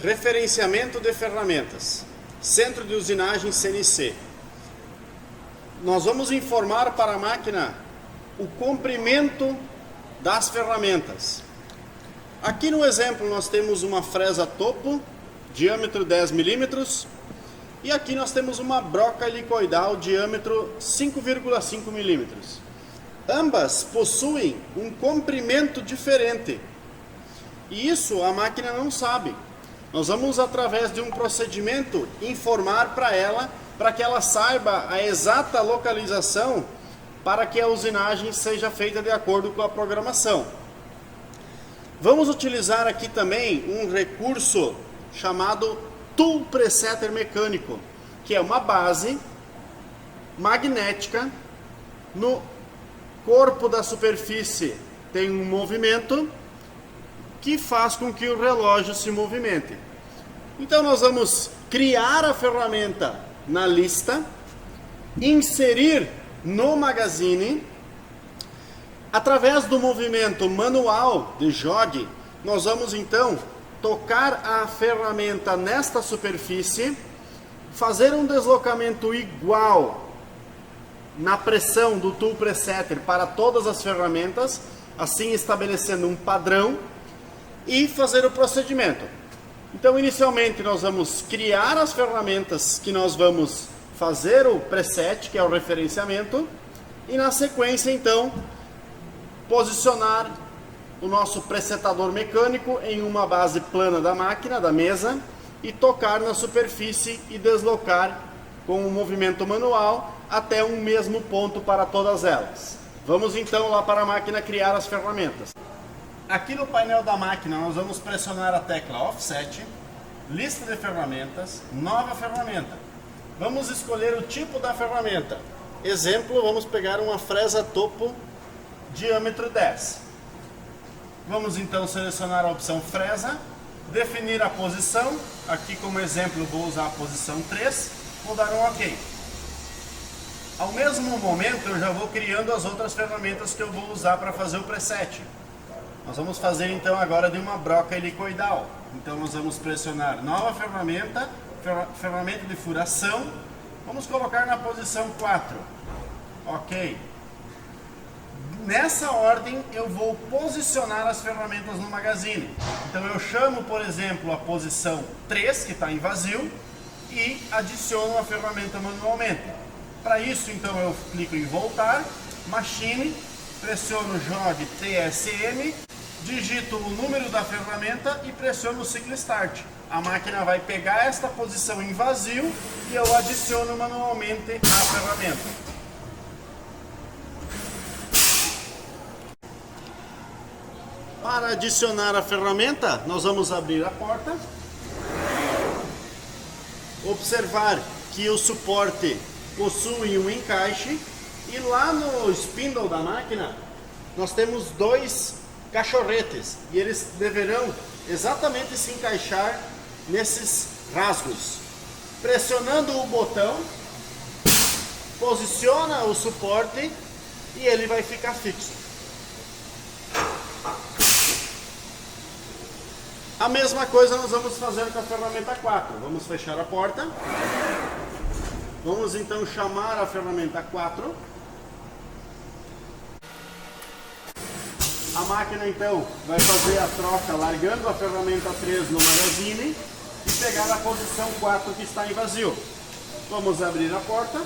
Referenciamento de ferramentas. Centro de usinagem CNC. Nós vamos informar para a máquina o comprimento das ferramentas. Aqui no exemplo nós temos uma fresa topo, diâmetro 10 milímetros, e aqui nós temos uma broca helicoidal, diâmetro 5,5 milímetros. Ambas possuem um comprimento diferente, e isso a máquina não sabe. Nós vamos, através de um procedimento, informar para ela, para que ela saiba a exata localização para que a usinagem seja feita de acordo com a programação. Vamos utilizar aqui também um recurso chamado Tool Presetter mecânico, que é uma base magnética. No corpo da superfície tem um movimento que faz com que o relógio se movimente. Então nós vamos criar a ferramenta na lista, inserir no magazine. Através do movimento manual de jogue, nós vamos então tocar a ferramenta nesta superfície, fazer um deslocamento igual na pressão do Tool Presetter para todas as ferramentas, assim estabelecendo um padrão, e fazer o procedimento. Então, inicialmente, nós vamos criar as ferramentas que nós vamos fazer o preset, que é o referenciamento, e na sequência, então, posicionar o nosso presetador mecânico em uma base plana da máquina, da mesa, e tocar na superfície e deslocar com o movimento manual até um mesmo ponto para todas elas. Vamos então lá para a máquina criar as ferramentas. Aqui no painel da máquina nós vamos pressionar a tecla Offset, lista de ferramentas, nova ferramenta. Vamos escolher o tipo da ferramenta. Exemplo, vamos pegar uma fresa topo, diâmetro 10. Vamos então selecionar a opção fresa, definir a posição. Aqui como exemplo vou usar a posição 3, vou dar um OK. Ao mesmo momento eu já vou criando as outras ferramentas que eu vou usar para fazer o preset. Nós vamos fazer então agora de uma broca helicoidal. Então nós vamos pressionar nova ferramenta, ferramenta de furação. Vamos colocar na posição 4. OK. Nessa ordem eu vou posicionar as ferramentas no magazine. Então eu chamo, por exemplo, a posição 3, que está em vazio, e adiciono a ferramenta manualmente. Para isso, então, eu clico em voltar, Machine, pressiono Jogue TSM, digito o número da ferramenta e pressiono o Cycle Start. A máquina vai pegar esta posição em vazio e eu adiciono manualmente a ferramenta. Para adicionar a ferramenta, nós vamos abrir a porta, observar que o suporte possui um encaixe, e lá no spindle da máquina nós temos dois cachorretes e eles deverão exatamente se encaixar nesses rasgos. Pressionando o botão, posiciona o suporte e ele vai ficar fixo. A mesma coisa nós vamos fazer com a ferramenta 4. Vamos fechar a porta. Vamos então chamar a ferramenta 4. A máquina então vai fazer a troca largando a ferramenta 3 no magazine e pegar a posição 4 que está em vazio. Vamos abrir a porta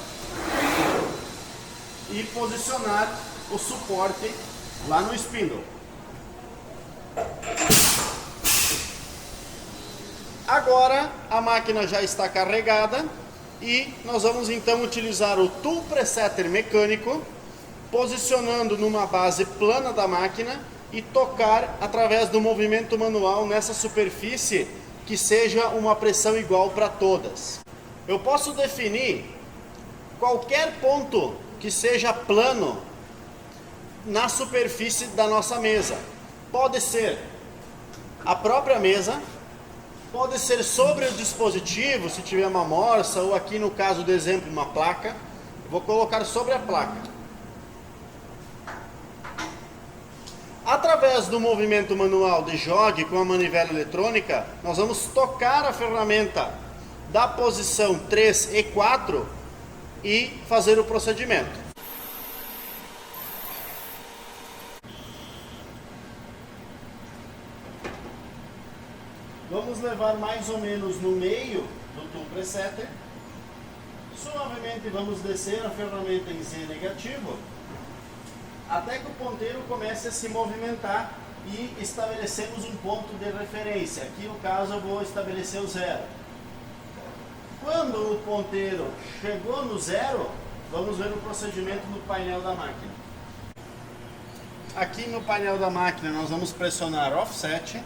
e posicionar o suporte lá no spindle. Agora a máquina já está carregada e nós vamos então utilizar o Tool Presetter mecânico, posicionando numa base plana da máquina e tocar através do movimento manual nessa superfície que seja uma pressão igual para todas. Eu posso definir qualquer ponto que seja plano na superfície da nossa mesa. Pode ser a própria mesa, pode ser sobre o dispositivo, se tiver uma morsa, ou aqui no caso do exemplo uma placa. Vou colocar sobre a placa. Através do movimento manual de jogue com a manivela eletrônica, nós vamos tocar a ferramenta da posição 3 e 4 e fazer o procedimento. Vamos levar mais ou menos no meio do tool presetter. Suavemente vamos descer a ferramenta em Z negativo até que o ponteiro comece a se movimentar e estabelecemos um ponto de referência. Aqui no caso eu vou estabelecer o 0. Quando o ponteiro chegou no 0, vamos ver o procedimento no painel da máquina. Aqui no painel da máquina nós vamos pressionar Offset,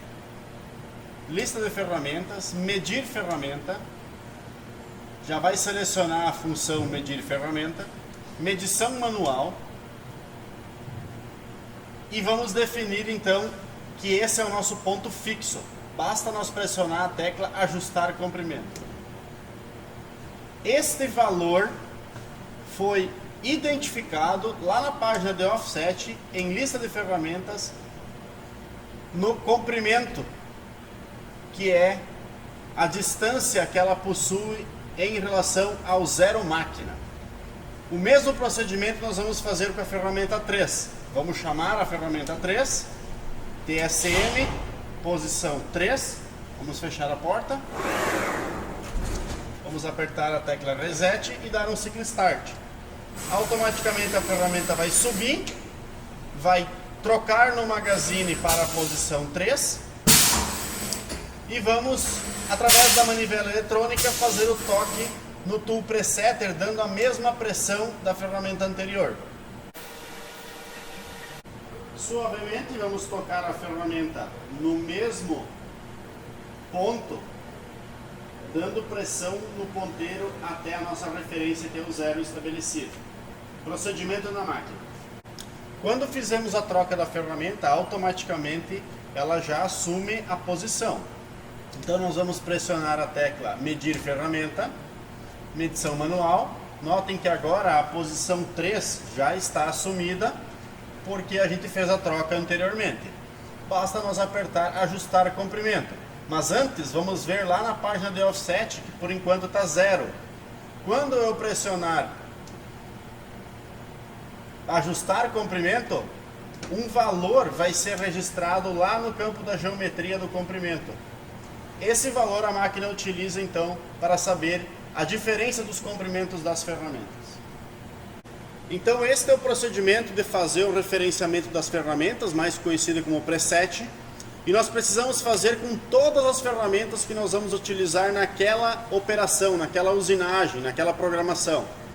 lista de ferramentas, medir ferramenta, já vai selecionar a função medir ferramenta, medição manual, e vamos definir então que esse é o nosso ponto fixo. Basta nós pressionar a tecla ajustar comprimento. Este valor foi identificado lá na página de Offset, em lista de ferramentas, no comprimento, que é a distância que ela possui em relação ao zero máquina. O mesmo procedimento nós vamos fazer com a ferramenta 3. Vamos chamar a ferramenta 3, TSM, posição 3, vamos fechar a porta, vamos apertar a tecla Reset e dar um ciclo Start. Automaticamente a ferramenta vai subir, vai trocar no magazine para a posição 3 e vamos, através da manivela eletrônica, fazer o toque no tool presetter, dando a mesma pressão da ferramenta anterior. Suavemente vamos tocar a ferramenta no mesmo ponto, dando pressão no ponteiro até a nossa referência ter o 0 estabelecido. Procedimento na máquina. Quando fizermos a troca da ferramenta, automaticamente ela já assume a posição. Então nós vamos pressionar a tecla medir ferramenta, medição manual. Notem que agora a posição 3 já está assumida, porque a gente fez a troca anteriormente. Basta nós apertar ajustar comprimento. Mas antes vamos ver lá na página de Offset, que por enquanto está 0. Quando eu pressionar ajustar comprimento, um valor vai ser registrado lá no campo da geometria do comprimento. Esse valor a máquina utiliza então para saber a diferença dos comprimentos das ferramentas. Então este é o procedimento de fazer o referenciamento das ferramentas, mais conhecido como preset, e nós precisamos fazer com todas as ferramentas que nós vamos utilizar naquela operação, naquela usinagem, naquela programação.